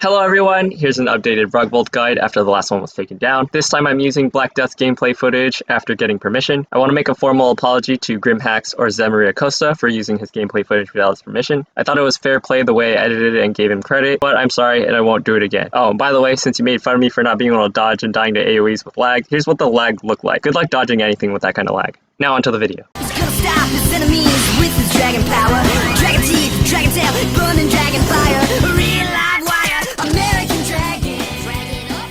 Hello everyone, here's an updated Rogvold guide after the last one was taken down. This time I'm using BlackDeath gameplay footage after getting permission. I want to make a formal apology to GrimHacks or Zemaria Costa for using his gameplay footage without his permission. I thought it was fair play the way I edited it and gave him credit, but I'm sorry and I won't do it again. Oh, and by the way, since you made fun of me for not being able to dodge and dying to AoEs with lag, here's what the lag looked like. Good luck dodging anything with that kind of lag. Now onto the video. He's gonna stop his enemies with his dragon power. Dragon teeth, dragon tail, burning dragon fire. Real live wire, American dragon. Dragon up.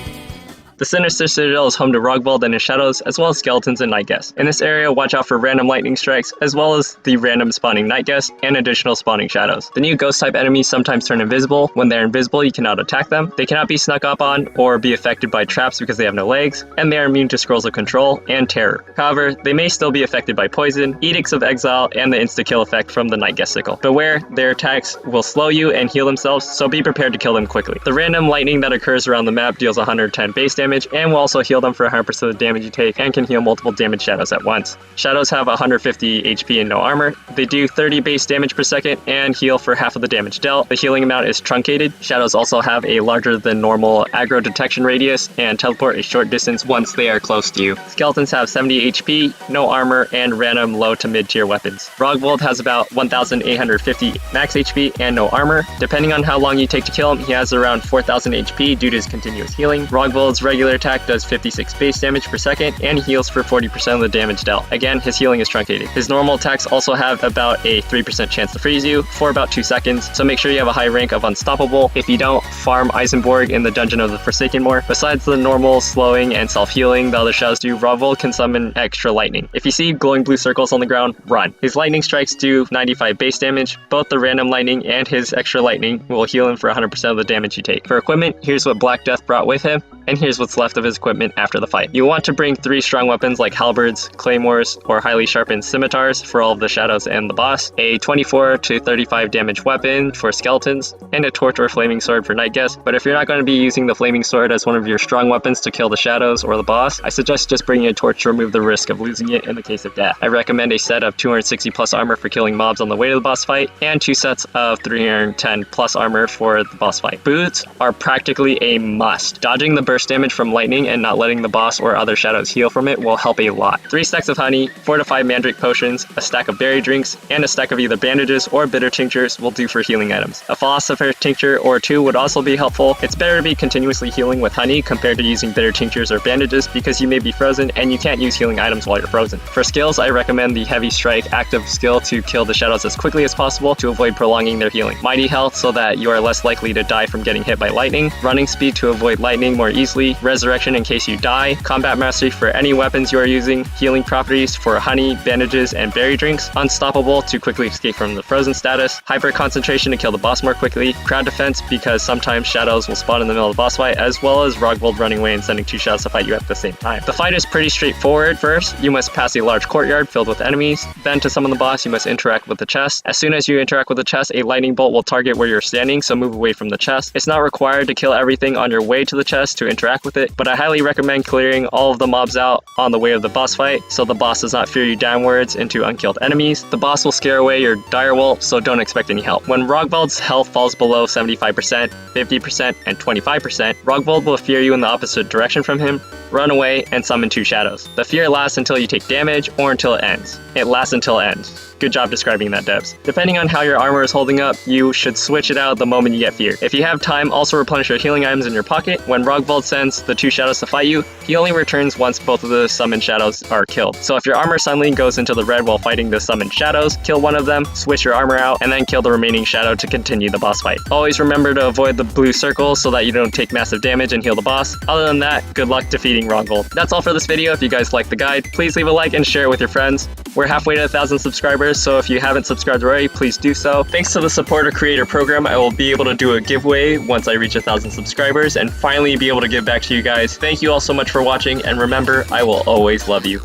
The Sinister Citadel is home to Rogvold and his shadows, as well as skeletons and night guests. In this area, watch out for random lightning strikes, as well as the random spawning night guests and additional spawning shadows. The new ghost type enemies sometimes turn invisible. When they're invisible, you cannot attack them. They cannot be snuck up on or be affected by traps because they have no legs, and they are immune to scrolls of control and terror. However, they may still be affected by poison, edicts of exile, and the insta-kill effect from the night guest sickle. Beware, their attacks will slow you and heal themselves, so be prepared to kill them quickly. The random lightning that occurs around the map deals 110 base damage and will also heal them for 100% of the damage you take and can heal multiple damage shadows at once. Shadows have 150 HP and no armor. They do 30 base damage per second and heal for half of the damage dealt. The healing amount is truncated. Shadows also have a larger than normal aggro detection radius and teleport a short distance once they are close to you. Skeletons have 70 HP, no armor, and random low to mid tier weapons. Rogvold has about 1,850 max HP and no armor. Depending on how long you take to kill him, he has around 4,000 HP due to his continuous healing. Rogvold's regular attack does 56 base damage per second and he heals for 40% of the damage dealt. Again, his healing is truncated. His normal attacks also have about a 3% chance to freeze you for about 2 seconds, so make sure you have a high rank of unstoppable. If you don't, farm Eisenborg in the Dungeon of the Forsaken more. Besides the normal slowing and self-healing the other shadows do, Rogvold can summon extra lightning. If you see glowing blue circles on the ground, run. His lightning strikes do 95 base damage. Both the random lightning and his extra lightning will heal him for 100% of the damage you take. For equipment, here's what BlackDeath brought with him, and here's what's left of his equipment after the fight. You want to bring 3 strong weapons like halberds, claymores, or highly sharpened scimitars for all of the shadows and the boss, a 24 to 35 damage weapon for skeletons, and a torch or flaming sword for night guests. But if you're not going to be using the flaming sword as one of your strong weapons to kill the shadows or the boss, I suggest just bringing a torch to remove the risk of losing it in the case of death. I recommend a set of 260 plus armor for killing mobs on the way to the boss fight, and 2 sets of 310 plus armor for the boss fight. Boots are practically a must. Dodging the burst damage from lightning and not letting the boss or other shadows heal from it will help a lot. 3 stacks of honey, 4 to 5 mandrake potions, a stack of berry drinks, and a stack of either bandages or bitter tinctures will do for healing items. A philosopher tincture or 2 would also be helpful. It's better to be continuously healing with honey compared to using bitter tinctures or bandages because you may be frozen and you can't use healing items while you're frozen. For skills, I recommend the heavy strike active skill to kill the shadows as quickly as possible to avoid prolonging their healing. Mighty health so that you are less likely to die from getting hit by lightning. Running speed to avoid lightning more easily. Resurrection in case you die. Combat mastery for any weapons you are using. Healing properties for honey, bandages, and berry drinks. Unstoppable to quickly escape from the frozen status. Hyper concentration to kill the boss more quickly. Crowd defense because sometimes shadows will spawn in the middle of the boss fight, as well as Rogvold running away and sending 2 shadows to fight you at the same time. The fight is pretty straightforward. First, you must pass a large courtyard filled with enemies. Then to summon the boss, you must interact with the chest. As soon as you interact with the chest, a lightning bolt will target where you're standing, so move away from the chest. It's not required to kill everything on your way to the chest to interact with it, but I highly recommend clearing all of the mobs out on the way of the boss fight, so the boss does not fear you downwards into unkilled enemies. The boss will scare away your direwolf, so don't expect any help. When Rogvold's health falls below 75%, 50%, and 25%, Rogvold will fear you in the opposite direction from him, run away, and summon 2 shadows. The fear lasts until you take damage or until it ends. It lasts until it ends. Good job describing that, devs. Depending on how your armor is holding up, you should switch it out the moment you get feared. If you have time, also replenish your healing items in your pocket. When Rogvold sends the 2 shadows to fight you, he only returns once both of the summoned shadows are killed. So if your armor suddenly goes into the red while fighting the summoned shadows, kill one of them, switch your armor out, and then kill the remaining shadow to continue the boss fight. Always remember to avoid the blue circles so that you don't take massive damage and heal the boss. Other than that, good luck defeating Rogvold. That's all for this video. If you guys liked the guide, please leave a like and share it with your friends. We're halfway to 1,000 subscribers, so if you haven't subscribed already, please do so. Thanks to the supporter creator program, I will be able to do a giveaway once I reach 1,000 subscribers and finally be able to give back to you guys. Thank you all so much for watching, and remember, I will always love you.